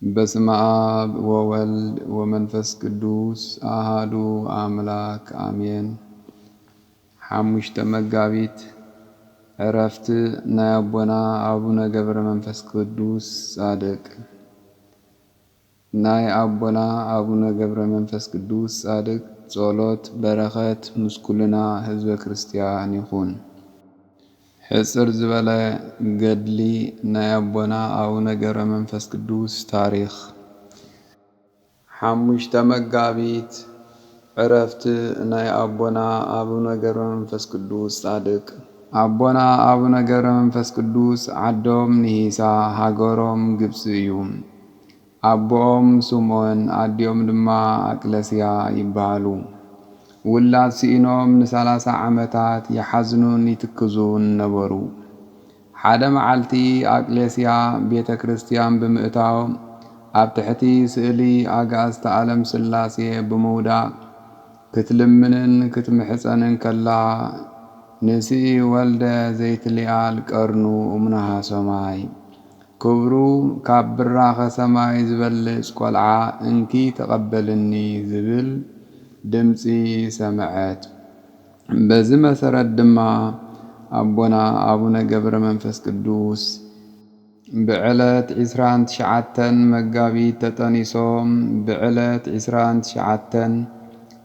በስመ አብ ወወልድ ወመንፈስ ቅዱስ አሐዱ አምላክ አሜን። ሐሙሽተ መጋቢት ዕረፍት ናይ አቦና አቡነ ገብረ መንፈስ ቅዱስ ጻድቅ። ናይ አቦና አቡነ ገብረ መንፈስ ቅዱስ ጻድቅ ጸሎት በረኸት ምስኩልና ህዝበ ክርስቲያን ይኹን። ሕጽር ዝበለ ገድሊ ናይ አቦና አቡነ ገብረ መንፈስ ቅዱስ ታሪኽ። ሐሙሽተ መጋቢት ዕረፍት ናይ አቦና አቡነ ገብረ መንፈስ ቅዱስ ጻድቅ። አቦና አቡነ ገብረ መንፈስ ቅዱስ ዓዶም ንሂሳ ሃገሮም ግብጽ እዩ። አቦኦም ስምዖን አዲኦም ድማ አቅለስያ ይበሃሉ። ውላድ ሲኢኖም ን30 ዓመታት የሐዝኑን ይትክዙን ነበሩ። ሓደ መዓልቲ አቅሌስያ ቤተ ክርስቲያን ብምእታው ኣብ ትሕቲ ስእሊ አጋዕዝተ ዓለም ሥላሴ ብምውዳቕ ክትልምንን ክትምሕፀንን ከላ ንስኢ ወልደ ዘይትሊኣል ቀርኑ እምናሃ ሰማይ ክብሩ ካብ ብራኸ ሰማይ ዝበልጽ ቈልዓ እንኪ ተቐበልኒ ዝብል ድምፂ ሰምዐት። በዚ መሰረት ድማ አቦና አቡነ ገብረ መንፈስ ቅዱስ ብዕለት 29 መጋቢት ተጠኒሶም ብዕለት 29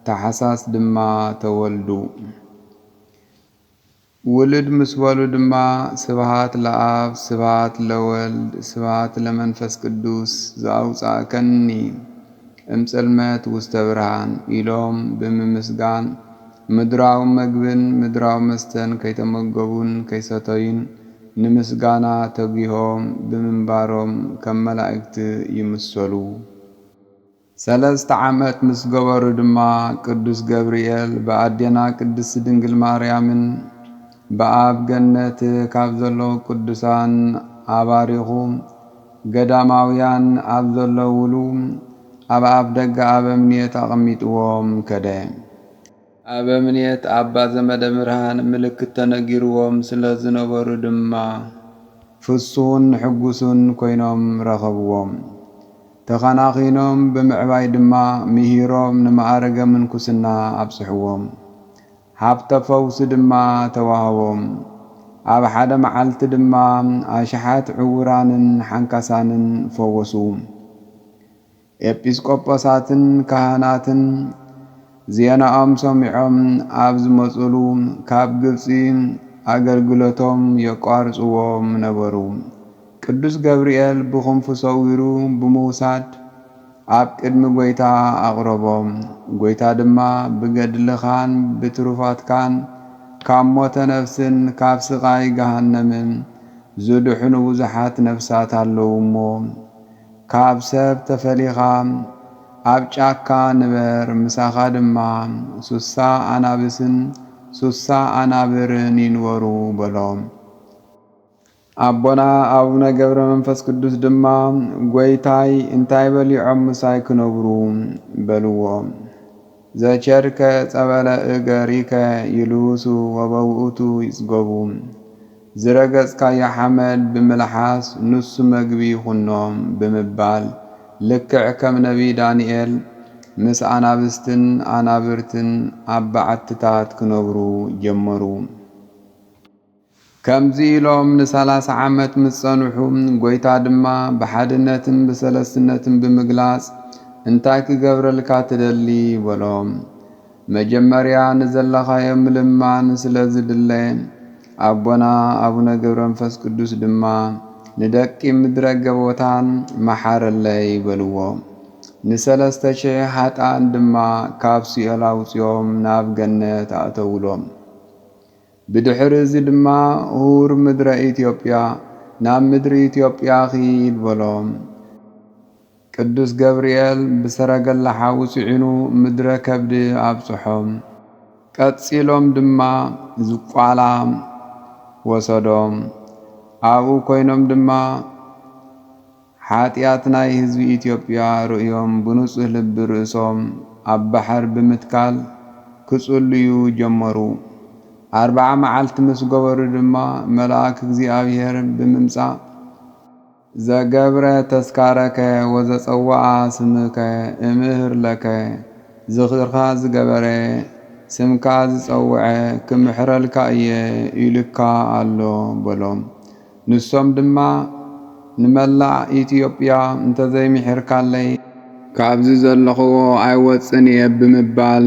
ታሕሳስ ድማ ተወልዱ። ውልድ ምስ በሉ ድማ ስብሃት ለአብ ስብሃት ለወልድ ስብሃት ለመንፈስ ቅዱስ ዘአውፃእከኒ እምጽልመት ውስተ ብርሃን ኢሎም ብምምስጋን ምድራዊ መግብን ምድራዊ መስተን ከይተመገቡን ከይሰተዩን ንምስጋና ተጊሆም ብምንባሮም ከም መላእክቲ ይምሰሉ። 3 ዓመት ምስ ገበሩ ድማ ቅዱስ ገብርኤል በአዴና ቅድስት ድንግል ማርያምን በአብ ገነት ካብ ዘለዉ ቅዱሳን አባሪኹ ገዳማውያን ኣብ ዘለውሉ ኣብ አፍ ደገ አበምኔት አቐሚጥዎም ከደ። አበምኔት አባ ዘመደ ብርሃን ምልክት ተነጊርዎም ስለ ዝነበሩ ድማ ፍሱን ሕጉሱን ኮይኖም ረኸብዎም። ተኸናኺኖም ብምዕባይ ድማ ምሂሮም ንማዕረገ ምንኩስና አብጽሕዎም። ሃብተ ፈውሲ ድማ ተዋህቦም። ኣብ ሓደ መዓልቲ ድማ ኣሽሓት ዕውራንን ሓንካሳንን ፈወሱ። ኤጲስቆጶሳትን ካህናትን ዜናኦም ሰሚዖም ኣብ ዝመጽሉ ካብ ግብፂ ኣገልግሎቶም የቋርጽዎም ነበሩ። ቅዱስ ገብርኤል ብኽንፉ ሰዊሩ ብምውሳድ ኣብ ቅድሚ ጐይታ ኣቕረቦም። ጐይታ ድማ ብገድልኻን ብትሩፋትካን ካብ ሞተ ነፍስን ካብ ስቓይ ገሃነምን ዝድሕኑ ብዙሓት ነፍሳት ኣለዉ እሞ ካብ ሰብ ተፈሊኻ ኣብ ጫካ ንበር ምሳኻ ድማ 60 ኣናብስን 60 ኣናብርን ይንበሩ በሎም። አቦና አቡነ ገብረ መንፈስ ቅዱስ ድማ ጐይታይ እንታይ በሊዖም ምሳይ ክነብሩ በልዎም። ዘቸርከ ጸበለ እገሪከ ይልውሱ ወበውእቱ ይጽገቡ። ዝረገጽካዮ ሓመድ ብምልሓስ ንሱ መግቢ ይኹኖም ብምባል ልክዕ ከም ነቢይ ዳንኤል ምስ ኣናብስትን ኣናብርትን ኣብ በዓትታት ክነብሩ ጀመሩ። ከምዚ ኢሎም ን30 ዓመት ምስ ጸንሑ ጐይታ ድማ ብሓድነትን ብሰለስትነትን ብምግላጽ እንታይ ክገብረልካ ትደሊ በሎም። መጀመርያ ንዘለኻዮ ምልማን ስለ ዝድለ አቦና አቡነ ገብረ መንፈስ ቅዱስ ድማ ንደቂ ምድረ ገቦታን መሓረለይ በልዎ። ን3000 ሓጣን ድማ ካብ ሲኦል አውፂኦም ናብ ገነት ኣእተውሎም። ብድሕሪ እዚ ድማ ሁር ምድረ ኢትዮጵያ ናብ ምድሪ ኢትዮጵያ ኺድ በሎም። ቅዱስ ገብርኤል ብሰረገላ ሓዊ ጽዒኑ ምድረ ከብዲ ኣብጽሖም። ቀጺሎም ድማ ዝቋላ ወሰዶም። ኣብኡ ኮይኖም ድማ ሓጢኣት ናይ ህዝቢ ኢትዮጵያ ርእዮም ብንጹህ ልቢ ርእሶም ኣብ ባሕር ብምትካል ክጽልዩ ጀመሩ። 40 መዓልቲ ምስ ገበሩ ድማ መልአክ እግዚኣብሔር ብምምጻእ ዘገብረ ተስካረከ ወዘጸዋዓ ስምከ እምህር ለከ ዝኽርኻ ዝገበረ ስምካ ዝጸውዐ ክምሕረልካ እየ ኢልካ ኣሎ በሎም። ንሶም ድማ ንመላእ ኢትዮጵያ እንተዘይምሕርካለይ ካብዚ ዘለኽዎ ኣይወፅን እየ ብምባል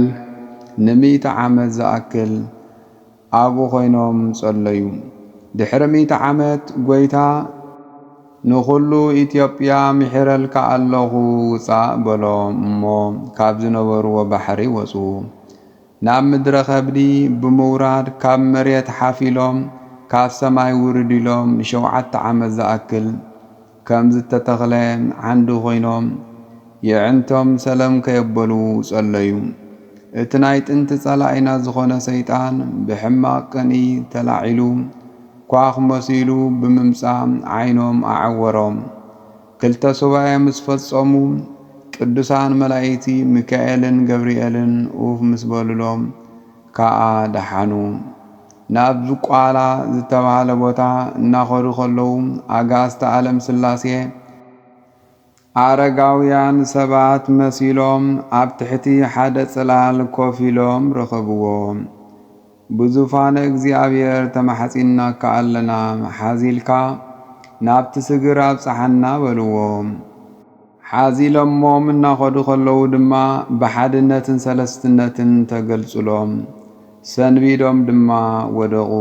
ን100 ዓመት ዝኣክል ኣብኡ ኮይኖም ጸለዩ። ድሕሪ 100 ዓመት ጐይታ ንኹሉ ኢትዮጵያ ምሕረልካ ኣለኹ ውፃእ በሎም እሞ ካብ ዝነበርዎ ባሕሪ ወፁ። ናብ ምድረ ከብዲ ብምውራድ ካብ መሬት ሓፊሎም ካብ ሰማይ ውርድ ኢሎም ን7 ዓመት ዝኣክል ከም ዝተተኽለ ዓንዲ ኮይኖም የዕንቶም ሰላም ከየበሉ ጸለዩ። እቲ ናይ ጥንቲ ጸላኢና ዝኾነ ሰይጣን ብሕማቕ ቅኒ ተላዒሉ ኳኽ መሲሉ ብምምጻእ ዓይኖም ኣዓወሮም። 2 ሱባኤ ምስ ፈጸሙ ቅዱሳን መላእክቲ ሚካኤልን ገብርኤልን ኡፍ ምስ በሉሎም ከኣ ደሓኑ። ናብ ዝቋላ ዝተባሃለ ቦታ እናኸዱ ከለዉ ኣጋዕዝተ ዓለም ሥላሴ ኣረጋውያን ሰባት መሲሎም ኣብ ትሕቲ ሓደ ጽላል ኮፍ ኢሎም ረኸብዎም። ብዙፋነ እግዚኣብሔር ተማሕጺንናካ ኣለና ሓዚልካ ናብቲ ስግር ኣብጽሓና በልዎም። ሓዚሎሞም እናኸዱ ከለዉ ድማ ብሓድነትን ሰለስትነትን ተገልጹሎም። ሰንቢዶም ድማ ወደቑ።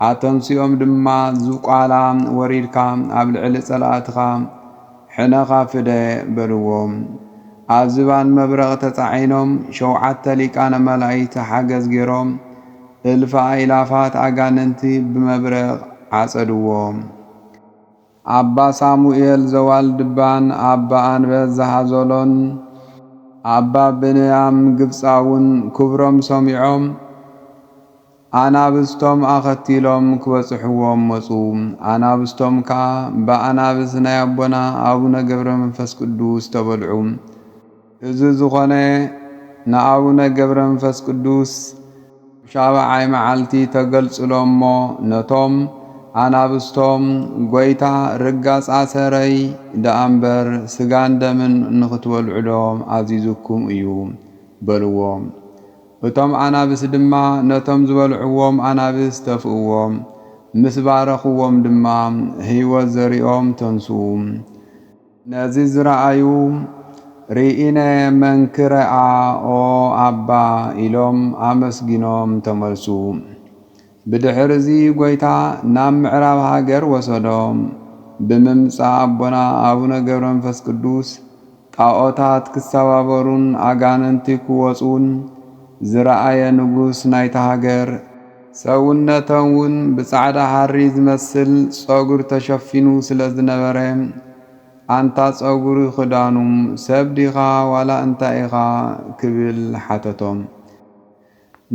ኣተንሲኦም ድማ ዝቋላ ወሪድካ ኣብ ልዕሊ ጸላእትኻ ሕነኻ ፍደ በልዎም። ኣብ ዝባን መብረቕ ተጻዒኖም 7 ሊቃነ መላእክቲ ሓገዝ ገይሮም እልፍ ኣእላፋት ኣጋንንቲ ብመብረቕ ዓጸድዎም። ኣባ ሳሙኤል ዘዋልድባን ኣባ አንበስ ዘሃዘሎን ኣባ ብንያም ግብፃውን ክብሮም ሰሚዖም ኣናብስቶም ኣኸቲሎም ክበጽሕዎም መጹ። ኣናብስቶም ከዓ ብኣናብስ ናይ ኣቦና ኣቡነ ገብረ መንፈስ ቅዱስ ተበልዑ። እዚ ዝኾነ ንኣቡነ ገብረ መንፈስ ቅዱስ 7 መዓልቲ ተገልጽሎም እሞ ነቶም ኣናብስቶም ጐይታ ርጋጽ ኣሰረይ ደኣምበር ስጋን ደምን ንኽትበልዑሎም ኣዚዝኩም እዩ በልዎም። እቶም ኣናብስ ድማ ነቶም ዝበልዕዎም ኣናብስ ተፍእዎም። ምስ ባረኽዎም ድማ ሕይወት ዘሪኦም ተንስኡ። ነዚ ዝረአዩ ርኢነ መንክረአ ኦ ኣባ ኢሎም ኣመስጊኖም ተመልሱ። ብድሕርዚ ጐይታ ናብ ምዕራብ ሃገር ወሰዶም። ብምምጻእ ኣቦና ኣቡነ ገብረ መንፈስ ቅዱስ ጣዖታት ክሰባበሩን ኣጋንንቲ ክወጹን ዝረአየ ንጉስ ናይታ ሃገር ሰውነቶም እውን ብጻዕዳ ሃሪ ዝመስል ጸጉር ተሸፊኑ ስለ ዝነበረ ኣንታ ጸጉሪ ክዳኑ ሰብ ዲኻ ዋላ እንታይ ኢኻ ክብል ሓተቶም።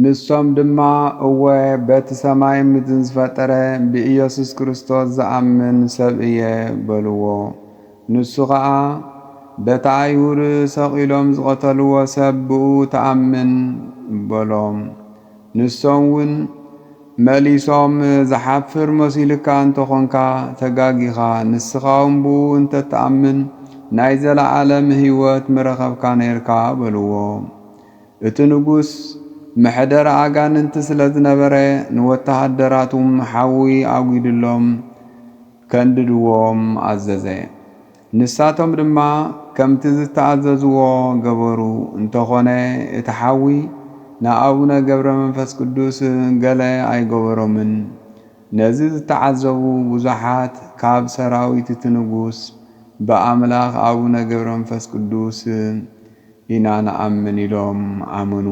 ንሶም ድማ እወ በቲ ሰማይ ምድርን ዝፈጠረ ብኢየሱስ ክርስቶስ ዝኣምን ሰብ እየ በልዎ። ንሱ ኸዓ በቲ ኣይሁድ ሰቒሎም ዝቐተልዎ ሰብ ብኡ ተኣምን በሎም። ንሶም እውን መሊሶም ዝሓፍር መሲልካ እንተኾንካ ተጋጊኻ ንስኻ እውን ብኡ እንተተኣምን ናይ ዘለዓለም ሕይወት ምረኸብካ ነይርካ በልዎ። እቲ ንጉስ ምሕደረ ኣጋንንቲ ስለ ዝነበረ ንወተሃደራቱም ሓዊ ኣጒድሎም ከንድድዎም ኣዘዘ። ንሳቶም ድማ ከምቲ ዝተኣዘዝዎ ገበሩ። እንተኾነ እቲ ሓዊ ንኣቡነ ገብረ መንፈስ ቅዱስ ገለ ኣይገበሮምን። ነዚ ዝተዓዘቡ ብዙሓት ካብ ሰራዊት እቲ ንጉስ ብኣምላኽ ኣቡነ ገብረ መንፈስ ቅዱስ ኢና ንኣምን ኢሎም ኣመኑ።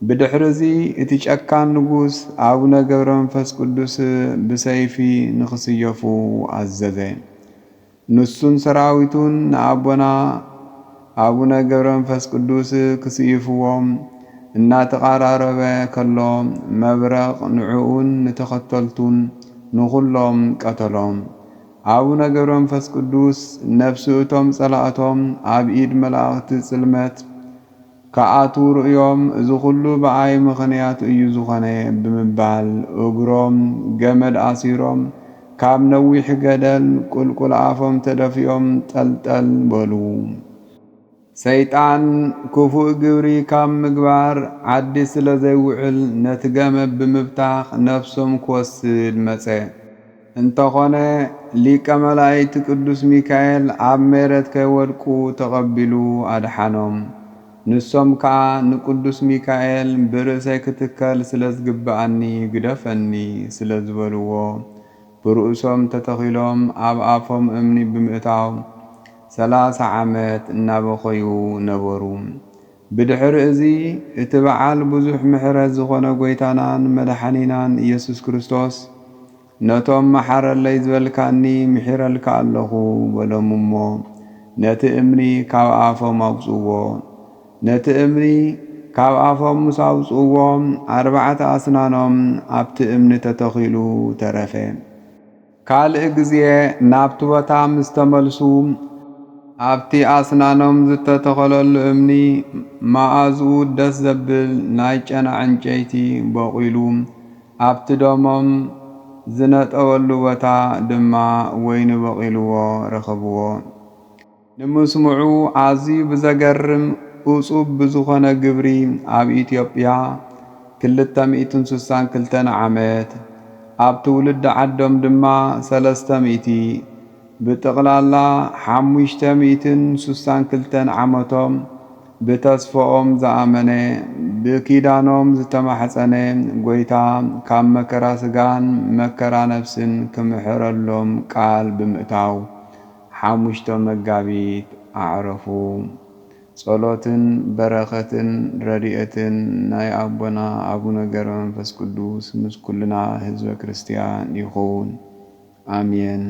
ብድሕርዚ እቲ ጨካን ንጉስ ኣቡነ ገብረ መንፈስ ቅዱስ ብሰይፊ ንኽስየፉ ኣዘዘ። ንሱን ሰራዊቱን ንኣቦና ኣቡነ ገብረ መንፈስ ቅዱስ ክስይፍዎም እናተቓራረበ ከሎ መብረቕ ንዕኡን ንተኸተልቱን ንኹሎም ቀተሎም። ኣቡነ ገብረ መንፈስ ቅዱስ ነፍሲ እቶም ጸላእቶም ኣብ ኢድ መላእኽቲ ጽልመት ከኣትዉ ርእዮም እዚ ኹሉ በኣይ ምኽንያት እዩ ዝኾነ ብምባል እግሮም ገመድ ኣሲሮም ካብ ነዊሕ ገደል ቁልቁል ኣፎም ተደፊኦም ጠልጠል በሉ። ሰይጣን ክፉእ ግብሪ ካብ ምግባር ዓዲ ስለ ዘይውዕል ነቲ ገመድ ብምብታኽ ነፍሶም ክወስድ መጸ። እንተኾነ ሊቀ መላእክቲ ቅዱስ ሚካኤል ኣብ መሬት ከይወድቁ ተቐቢሉ ኣድሓኖም። ንሶም ከዓ ንቅዱስ ሚካኤል ብርእሰይ ክትከል ስለ ዝግብኣኒ ግደፈኒ ስለ ዝበልዎ ብርእሶም ተተኺሎም ኣብ ኣፎም እምኒ ብምእታው 30 ዓመት እናበኸዩ ነበሩ። ብድሕሪ እዚ እቲ በዓል ብዙሕ ምሕረት ዝኾነ ጎይታናን መድሓኒናን ኢየሱስ ክርስቶስ ነቶም መሓረለይ ዝበልካኒ ምሒረልካ ኣለኹ በሎም እሞ ነቲ እምኒ ካብ ኣፎም ኣውፅዎ። ነቲ እምኒ ካብ ኣፎም ምስ ኣውፅዎ 4 ኣስናኖም ኣብቲ እምኒ ተተኺሉ ተረፈ። ካልእ ግዜ ናብቲ ቦታ ምስ ተመልሱ ኣብቲ ኣስናኖም ዝተተኸለሉ እምኒ መኣዝኡ ደስ ዘብል ናይ ጨና ዕንጨይቲ በቂሉ ኣብቲ ደሞም ዝነጠወሉ ቦታ ድማ ወይኒ በቂልዎ ረኸብዎ። ንምስምዑ ኣዝዩ ብዘገርም እጹብ ብዝኾነ ግብሪ ኣብ ኢትዮጵያ 262 ዓመት ኣብ ትውልዲ ዓዶም ድማ 300 ብጥቕላላ 562 ዓመቶም ብተስፎኦም ዝኣመነ ብኪዳኖም ዝተማሕፀነ ጎይታ ካብ መከራ ስጋን መከራ ነፍስን ክምሕረሎም ቃል ብምእታው 5 መጋቢት ኣዕረፉ። ጸሎትን በረኸትን ረድኤትን ናይ ኣቦና ኣቡነ ገብረ መንፈስ ቅዱስ ምስ ኩልና ህዝበ ክርስቲያን ይኹን። አሜን።